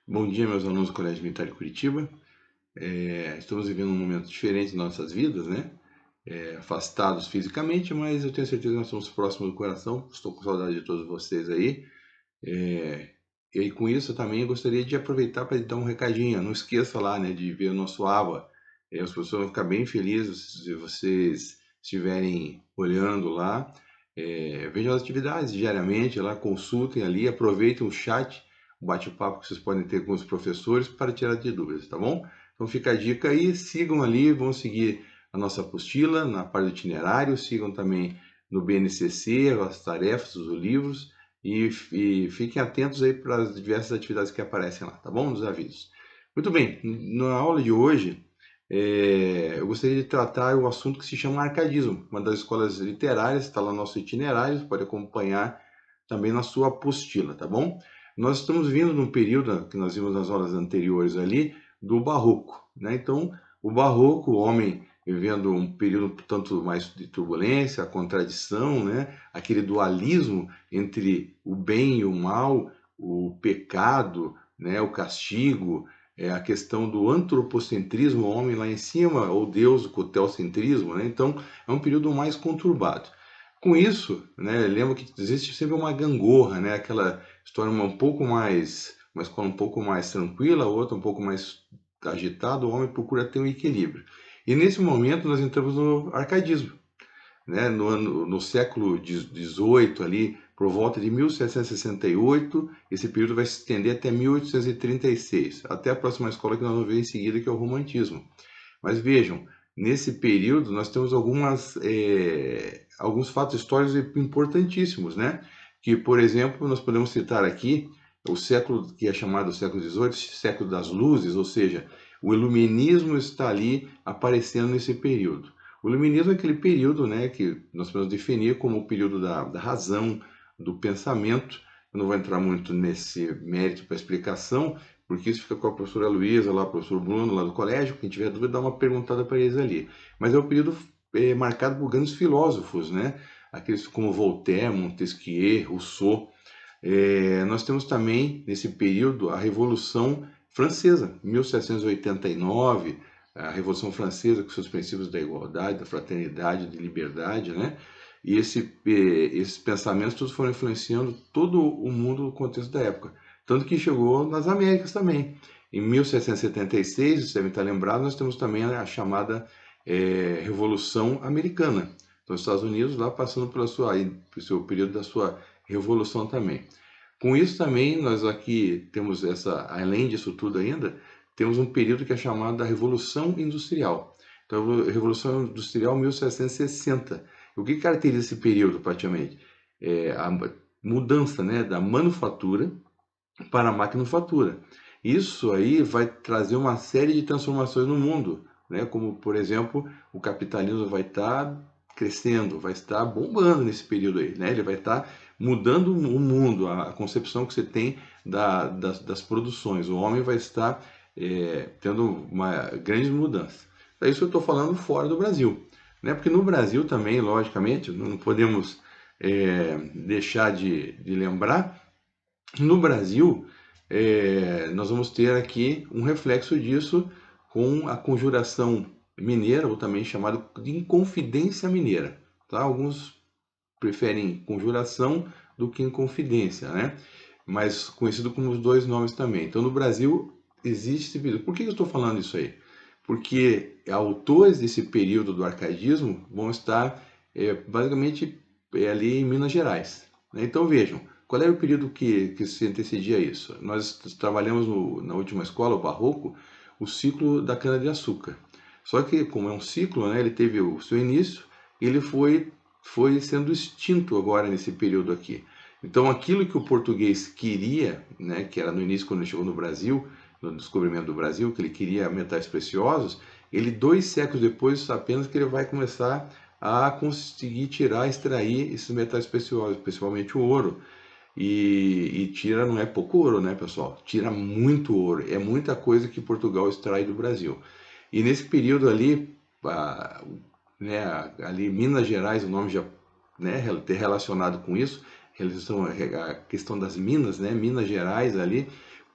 Bom dia, meus alunos do Colégio Militar de Curitiba. Estamos vivendo um momento diferente em nossas vidas, né? Afastados fisicamente, mas eu tenho certeza que nós somos próximos do coração. Estou com saudade de todos vocês aí. E aí, com isso, eu também gostaria de aproveitar para dar um recadinho. Não esqueça lá, né, de ver o nosso ABA. As pessoas vão ficar bem felizes se vocês estiverem olhando lá. Vejam as atividades diariamente lá, consultem ali, aproveitem o chat, o bate-papo que vocês podem ter com os professores para tirar de dúvidas, tá bom? Então fica a dica aí, sigam ali, vão seguir a nossa apostila na parte do itinerário, sigam também no BNCC, as tarefas, os livros, e fiquem atentos aí para as diversas atividades que aparecem lá, tá bom? Nos avisos. Muito bem, na aula de hoje, eu gostaria de tratar o assunto que se chama arcadismo, uma das escolas literárias, está lá no nosso itinerário, você pode acompanhar também na sua apostila, tá bom? Nós estamos vindo num período que nós vimos nas aulas anteriores ali, do Barroco, né? Então, o Barroco, o homem vivendo um período tanto mais de turbulência, a contradição, né? Aquele dualismo entre o bem e o mal, o pecado, né? O castigo, a questão do antropocentrismo, o homem lá em cima, ou Deus, o teocentrismo, né? Então, é um período mais conturbado. Com isso, né, lembra que existe sempre uma gangorra, né? Aquela história uma escola um pouco mais tranquila, outra um pouco mais agitada, o homem procura ter um equilíbrio. E nesse momento nós entramos no arcadismo, né? No século XVIII, ali, por volta de 1768, esse período vai se estender até 1836, até a próxima escola que nós vamos ver em seguida, que é o romantismo. Mas vejam, nesse período nós temos alguns fatos históricos importantíssimos, né? Que, por exemplo, nós podemos citar aqui o século que é chamado século XVIII, século das luzes, ou seja, o iluminismo está ali aparecendo nesse período. O iluminismo é aquele período, né, que nós podemos definir como o período da razão, do pensamento. Eu não vou entrar muito nesse mérito para explicação, porque isso fica com a professora Luísa, lá, o professor Bruno, lá do colégio. Quem tiver dúvida, dá uma perguntada para eles ali. Mas é um período marcado por grandes filósofos, né? Aqueles como Voltaire, Montesquieu, Rousseau. Nós temos também, nesse período, a Revolução Francesa, 1789, a Revolução Francesa com seus princípios da igualdade, da fraternidade, de liberdade, né? E esses pensamentos todos foram influenciando todo o mundo no contexto da época. Tanto que chegou nas Américas também. Em 1776, você deve estar lembrado, nós temos também a chamada Revolução Americana. Então, os Estados Unidos lá passando pelo seu período da sua revolução também. Com isso também, nós aqui temos além disso tudo ainda, temos um período que é chamado da Revolução Industrial. Então, a Revolução Industrial 1760. O que caracteriza esse período, praticamente? A mudança, né, da manufatura para a maquinofatura. Isso aí vai trazer uma série de transformações no mundo, né? Como, por exemplo, o capitalismo vai estar crescendo, vai estar bombando nesse período aí, né? Ele vai estar mudando o mundo, a concepção que você tem das produções. O homem vai estar tendo uma grande mudança. É isso que eu estou falando fora do Brasil, né? Porque no Brasil também, logicamente, não podemos deixar de lembrar. No Brasil, nós vamos ter aqui um reflexo disso com a conjuração mineira, ou também chamado de Inconfidência Mineira. Tá? Alguns preferem conjuração do que Inconfidência, né? Mas conhecido como os dois nomes também. Então, no Brasil, existe esse período. Por que eu estou falando isso aí? Porque autores desse período do arcaísmo vão estar basicamente ali em Minas Gerais, né? Então, vejam, qual era o período que se antecedia a isso? Nós trabalhamos na última escola, o Barroco, o ciclo da cana-de-açúcar. Só que, como é um ciclo, né, ele teve o seu início, ele foi sendo extinto agora nesse período aqui. Então, aquilo que o português queria, né, que era no início, quando ele chegou no Brasil, no descobrimento do Brasil, que ele queria metais preciosos, ele 2 séculos depois apenas que ele vai começar a conseguir tirar, extrair esses metais preciosos, principalmente o ouro. E tira, não é pouco ouro, né, pessoal? Tira muito ouro. É muita coisa que Portugal extrai do Brasil. E nesse período ali, né, ali Minas Gerais, o nome já, né, ter relacionado com isso, a questão das minas, né, Minas Gerais ali,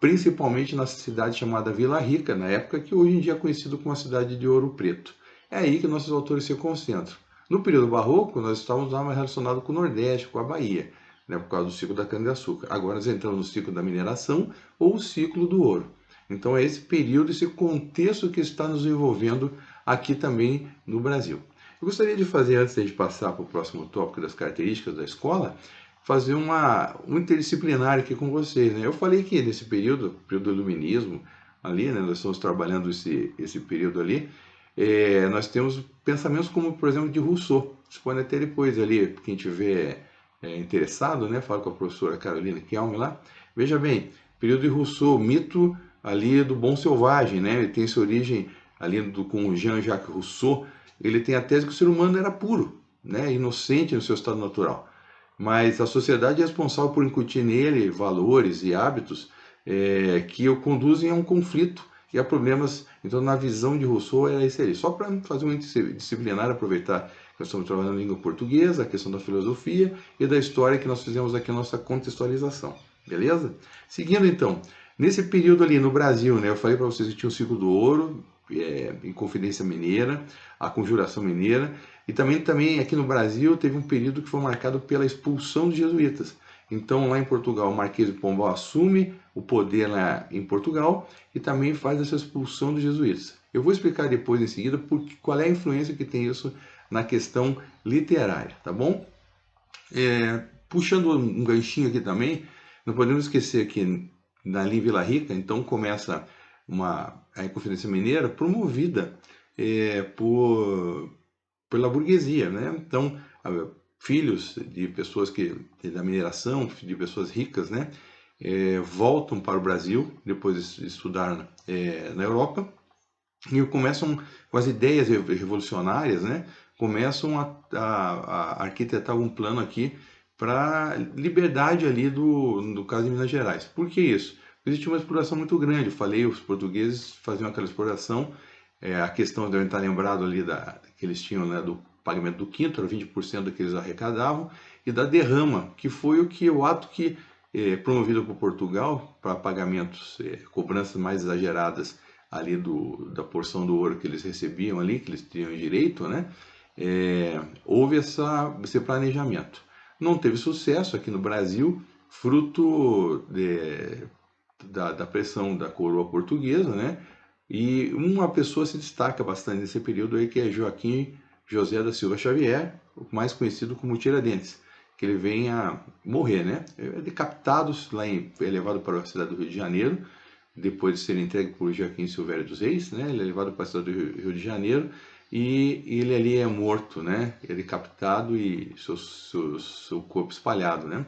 principalmente na cidade chamada Vila Rica, na época que hoje em dia é conhecido como a cidade de Ouro Preto. É aí que nossos autores se concentram. No período barroco, nós estávamos mais relacionados com o Nordeste, com a Bahia, né, por causa do ciclo da cana-de-açúcar. Agora nós entramos no ciclo da mineração ou o ciclo do ouro. Então é esse período, esse contexto que está nos envolvendo aqui também no Brasil. Eu gostaria de fazer, antes de a gente passar para o próximo tópico das características da escola, fazer um interdisciplinar aqui com vocês. Né? Eu falei que nesse período do iluminismo, ali, né, nós estamos trabalhando esse período ali, nós temos pensamentos como, por exemplo, de Rousseau. Vocês podem até depois ali, quem tiver interessado, né, fala com a professora Carolina Kelm lá. Veja bem, período de Rousseau, mito ali do bom selvagem, né? Ele tem sua origem ali com Jean-Jacques Rousseau. Ele tem a tese que o ser humano era puro, né, inocente no seu estado natural. Mas a sociedade é responsável por incutir nele valores e hábitos que o conduzem a um conflito e a problemas. Então, na visão de Rousseau, era isso aí. Só para fazer um disciplinar, aproveitar que nós estamos trabalhando em língua portuguesa, a questão da filosofia e da história que nós fizemos aqui a nossa contextualização. Beleza? Seguindo, então, nesse período ali no Brasil, né, eu falei para vocês que tinha o ciclo do ouro, Inconfidência Mineira, a Conjuração Mineira, e também aqui no Brasil teve um período que foi marcado pela expulsão dos jesuítas. Então, lá em Portugal, o Marquês de Pombal assume o poder lá em Portugal e também faz essa expulsão dos jesuítas. Eu vou explicar depois, em seguida, qual é a influência que tem isso na questão literária, tá bom? Puxando um ganchinho aqui também, não podemos esquecer que ali em Vila Rica, então começa a Inconfidência Mineira promovida pela burguesia, né? Então, filhos de pessoas da mineração, de pessoas ricas, né? Voltam para o Brasil depois de estudar na Europa e começam com as ideias revolucionárias, né? Começam a arquitetar um plano aqui para liberdade ali no caso de Minas Gerais. Por que isso? Porque existia uma exploração muito grande. Eu falei, os portugueses faziam aquela exploração. A questão devem estar lembrado ali que eles tinham, né, do pagamento do quinto, era 20% do que eles arrecadavam, e da derrama, que foi o ato que promovido por Portugal para pagamentos, cobranças mais exageradas ali da porção do ouro que eles recebiam ali, que eles tinham direito, né? Houve esse planejamento. Não teve sucesso aqui no Brasil, fruto da pressão da coroa portuguesa, né? E uma pessoa se destaca bastante nesse período aí, que é Joaquim José da Silva Xavier, mais conhecido como Tiradentes, que ele vem a morrer, né? É decapitado, é levado para a cidade do Rio de Janeiro, depois de ser entregue por Joaquim Silvério dos Reis, né? Ele é levado para a cidade do Rio de Janeiro e ele ali é morto, né? É decapitado e seu corpo espalhado, né?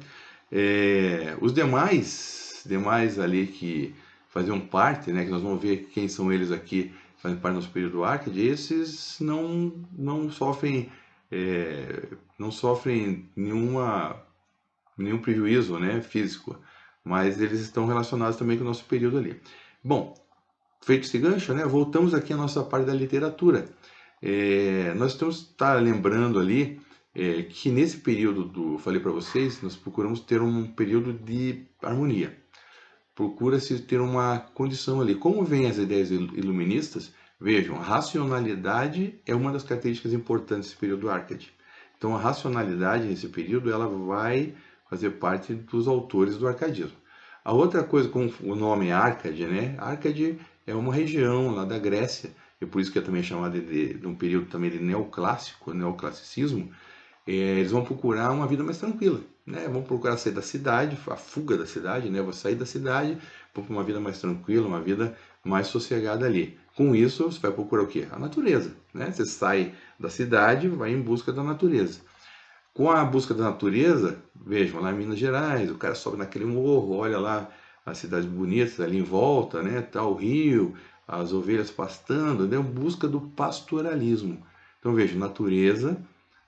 Os demais ali que faziam parte, né? Que nós vamos ver quem são eles aqui, fazem parte do nosso período Arcade, esses não sofrem nenhum prejuízo, né, físico, mas eles estão relacionados também com o nosso período ali. Bom, feito esse gancho, né, voltamos aqui à nossa parte da literatura. Nós temos que estar lembrando ali que nesse período falei para vocês, nós procuramos ter um período de harmonia. Procura-se ter uma condição ali. Como vêm as ideias iluministas, vejam, racionalidade é uma das características importantes desse período Arcade. Então, a racionalidade nesse período ela vai fazer parte dos autores do arcadismo. A outra coisa, com o nome Arcade, né? Arcade é uma região lá da Grécia, e por isso que é também chamada de um período também de neoclassicismo. Eles vão procurar uma vida mais tranquila, né? Vão procurar sair da cidade, a fuga da cidade, né? Vou sair da cidade, vou para uma vida mais tranquila, uma vida mais sossegada ali. Com isso, você vai procurar o quê? A natureza, né? Você sai da cidade, vai em busca da natureza. Com a busca da natureza, vejam, lá em Minas Gerais, o cara sobe naquele morro, olha lá as cidades bonitas ali em volta, né? Tá o rio, as ovelhas pastando, né? Em busca do pastoralismo. Então, veja, natureza,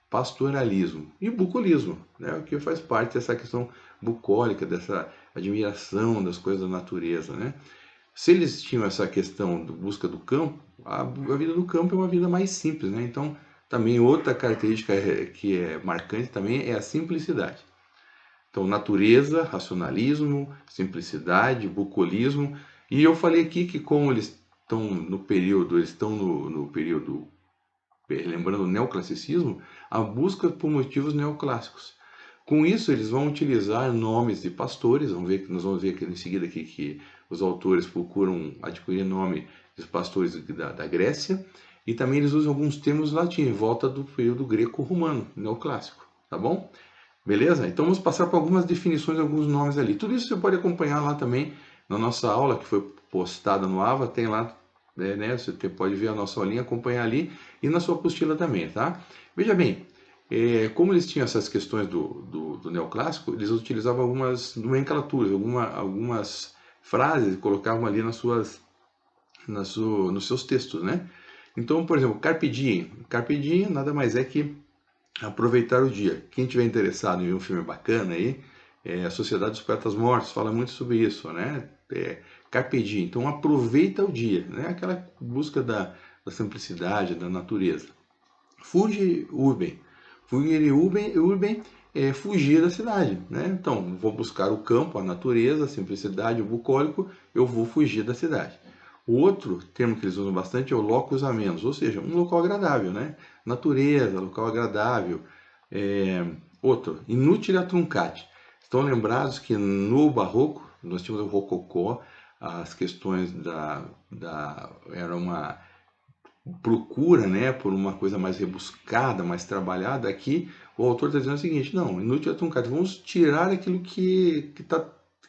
pastoralismo e bucolismo, né? O que faz parte dessa questão bucólica, dessa admiração das coisas da natureza, né? Se eles tinham essa questão de busca do campo, a vida do campo é uma vida mais simples, né? Então, também outra característica que é marcante também é a simplicidade. Então, natureza, racionalismo, simplicidade, bucolismo. E eu falei aqui que como eles estão no período, lembrando o neoclassicismo, a busca por motivos neoclássicos. Com isso, eles vão utilizar nomes de pastores, nós vamos ver aqui em seguida aqui que os autores procuram adquirir nome dos pastores da Grécia, e também eles usam alguns termos latinos, em volta do período greco-romano, neoclássico, tá bom? Beleza? Então vamos passar por algumas definições, alguns nomes ali. Tudo isso você pode acompanhar lá também na nossa aula, que foi postada no AVA, tem lá, né? Você pode ver a nossa aulinha, acompanhar ali, e na sua apostila também, tá? Veja bem, como eles tinham essas questões do neoclássico, eles utilizavam algumas nomenclaturas, algumas frases, e colocavam ali nos seus textos, né? Então, por exemplo, carpe diem. Carpe diem nada mais é que aproveitar o dia. Quem tiver interessado em ver um filme bacana aí, a Sociedade dos Poetas Mortos fala muito sobre isso, né? Carpe diem. Então, aproveita o dia, né? Aquela busca da simplicidade, da natureza. Fugi urbem. Fugire urbem é fugir da cidade, né? Então, vou buscar o campo, a natureza, a simplicidade, o bucólico, eu vou fugir da cidade. O outro termo que eles usam bastante é o locus amenus, ou seja, um local agradável, né? Natureza, local agradável. Outro, inutile truncate. Estão lembrados que no Barroco, nós tínhamos o Rococó, as questões era uma procura, né, por uma coisa mais rebuscada, mais trabalhada. Aqui o autor está dizendo o seguinte: não, inútil é truncado, vamos tirar aquilo que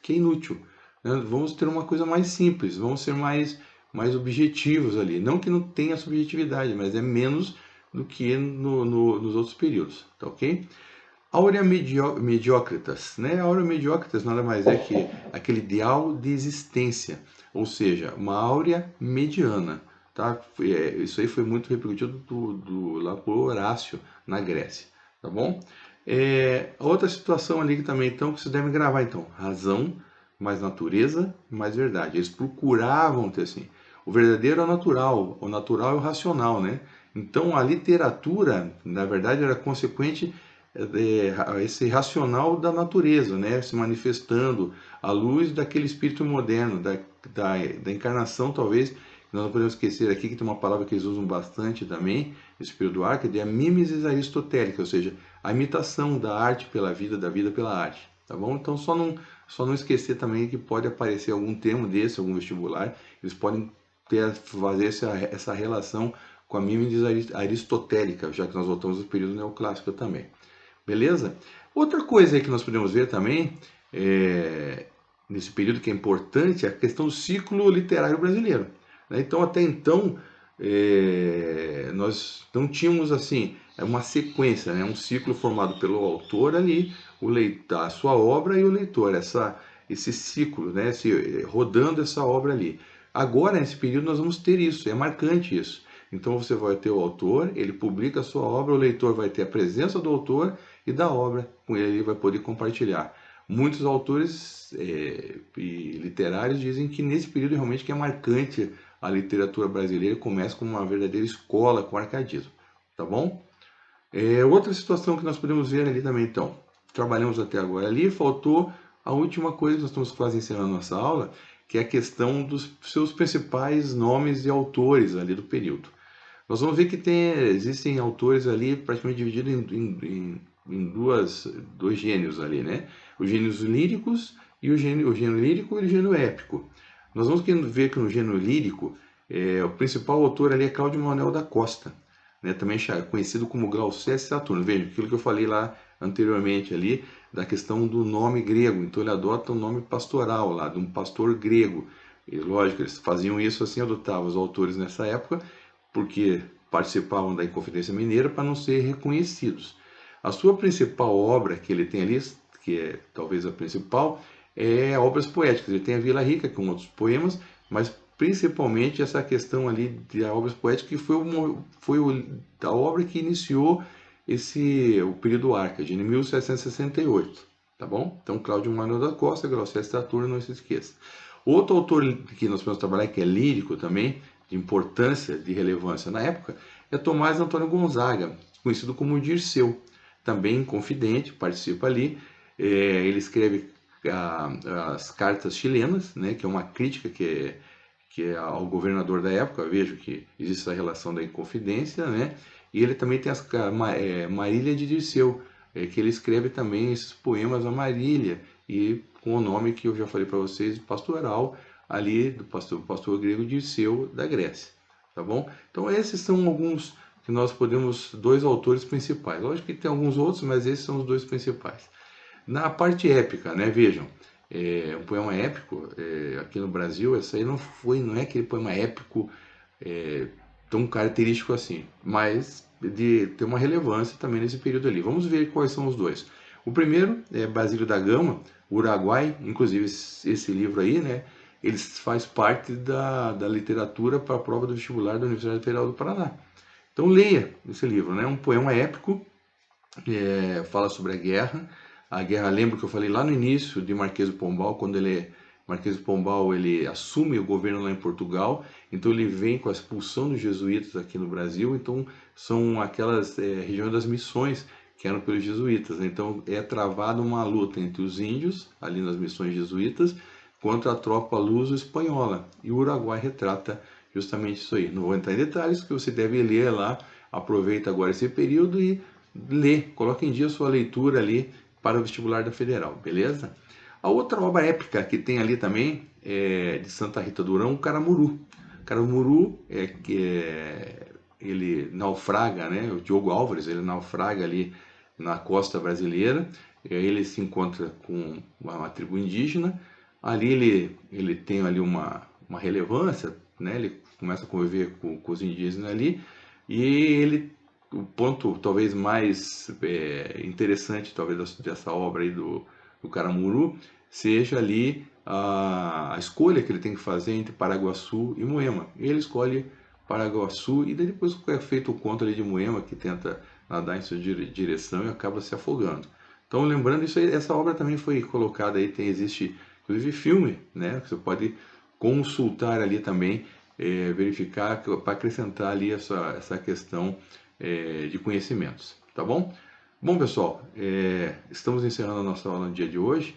é inútil, né? Vamos ter uma coisa mais simples, vamos ser mais objetivos ali. Não que não tenha subjetividade, mas é menos do que nos outros períodos, tá ok? Aurea mediocritas, né? Aurea mediocritas nada mais é que aquele ideal de existência, ou seja, uma áurea mediana, tá? Isso aí foi muito repercutido lá por Horácio na Grécia, tá bom? Outra situação ali que também então que se deve gravar então, razão mais natureza mais verdade. Eles procuravam ter assim, o verdadeiro é o natural é o racional, né? Então a literatura, na verdade, era consequente esse racional da natureza, né, se manifestando à luz daquele espírito moderno, da encarnação, talvez. Nós não podemos esquecer aqui que tem uma palavra que eles usam bastante também, esse período do Arca, é a mimesis aristotélica, ou seja, a imitação da arte pela vida, da vida pela arte, tá bom? Então só não esquecer também que pode aparecer algum termo desse, algum vestibular, eles podem fazer essa relação com a mimesis aristotélica, já que nós voltamos ao período neoclássico também. Beleza? Outra coisa aí que nós podemos ver também, nesse período que é importante, é a questão do ciclo literário brasileiro, né? Então, até então, nós não tínhamos assim uma sequência, né? Um ciclo formado pelo autor ali, a sua obra e o leitor, esse ciclo, né? Rodando essa obra ali. Agora, nesse período, nós vamos ter isso, é marcante isso. Então você vai ter o autor, ele publica a sua obra, o leitor vai ter a presença do autor e da obra, com ele vai poder compartilhar. Muitos autores e literários dizem que nesse período realmente que é marcante a literatura brasileira, começa como uma verdadeira escola com arcadismo, tá bom? Outra situação que nós podemos ver ali também, então, trabalhamos até agora ali, faltou a última coisa que nós estamos quase encerrando nossa aula, que é a questão dos seus principais nomes e autores ali do período. Nós vamos ver que existem autores ali praticamente divididos em dois gêneros ali, né? Os gêneros líricos e o gênero lírico e o gênero épico. Nós vamos ver que no gênero lírico, o principal autor ali é Cláudio Manuel da Costa, né? Também conhecido como Glaucés Saturno. Veja, aquilo que eu falei lá anteriormente ali, da questão do nome grego. Então ele adota um nome pastoral lá, de um pastor grego. E lógico, eles faziam isso assim, adotavam os autores nessa época, porque participavam da Inconfidência Mineira para não ser reconhecidos. A sua principal obra que ele tem ali, que é talvez a principal, é obras poéticas. Ele tem a Vila Rica com outros poemas, mas principalmente essa questão ali de obras poéticas, que foi a obra que iniciou o período Arca, de 1768, tá bom? Então, Cláudio Manuel da Costa, Glaucés Saturno, não se esqueça. Outro autor que nós podemos trabalhar, que é lírico também, de importância, de relevância na época, é Tomás Antônio Gonzaga, conhecido como Dirceu, também confidente, participa ali. Ele escreve as cartas chilenas, né, que é uma crítica que é ao governador da época. Vejo que existe essa relação da Inconfidência, né? E ele também tem Marília de Dirceu, que ele escreve também esses poemas a Marília, e com o nome que eu já falei para vocês, pastoral, ali do pastor grego Dirceu da Grécia, tá bom? Então esses são alguns que nós podemos, dois autores principais. Lógico que tem alguns outros, mas esses são os dois principais. Na parte épica, né? Vejam, um poema épico aqui no Brasil, essa aí não é aquele poema épico é, tão característico assim, mas tem uma relevância também nesse período ali. Vamos ver quais são os dois. O primeiro é Basílio da Gama, Uruguai, inclusive esse livro aí, né? Ele faz parte da literatura para a prova do vestibular da Universidade Federal do Paraná. Então leia esse livro, né? Um poema épico, fala sobre a guerra. A guerra, lembro que eu falei lá no início de Marquês do Pombal, quando Marquês do Pombal ele assume o governo lá em Portugal, então ele vem com a expulsão dos jesuítas aqui no Brasil, então são aquelas regiões das missões que eram pelos jesuítas, então é travada uma luta entre os índios, ali nas missões jesuítas, contra a tropa luso-espanhola, e o Uruguai retrata justamente isso aí. Não vou entrar em detalhes, que você deve ler lá, aproveita agora esse período e lê, coloque em dia a sua leitura ali para o vestibular da Federal, beleza? A outra obra épica que tem ali também é de Santa Rita Durão, o Caramuru. Caramuru ele naufraga, né? O Diogo Álvares, ele naufraga ali na costa brasileira, ele se encontra com uma tribo indígena, ali ele tem ali uma relevância, né? Ele começa a conviver com os indígenas ali, e o ponto talvez mais interessante talvez dessa obra aí do Caramuru seja ali a escolha que ele tem que fazer entre Paraguaçu e Moema. Ele escolhe Paraguaçu e daí depois é feito o conto ali de Moema, que tenta nadar em sua direção e acaba se afogando. Então, lembrando isso aí, essa obra também foi colocada aí, existe inclusive filme, né? Você pode consultar ali também, verificar para acrescentar ali essa questão de conhecimentos, tá bom? Bom, pessoal, estamos encerrando a nossa aula no dia de hoje.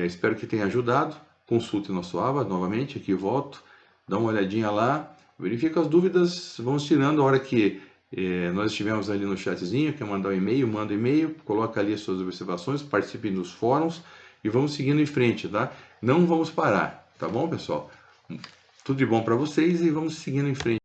Espero que tenha ajudado. Consulte nosso aba novamente, aqui volto, dá uma olhadinha lá, verifica as dúvidas, vamos tirando a hora que nós estivermos ali no chatzinho, quer mandar um e-mail, manda um e-mail, coloca ali as suas observações, participe nos fóruns e vamos seguindo em frente, tá? Não vamos parar, tá bom, pessoal? Tudo de bom para vocês e vamos seguindo em frente.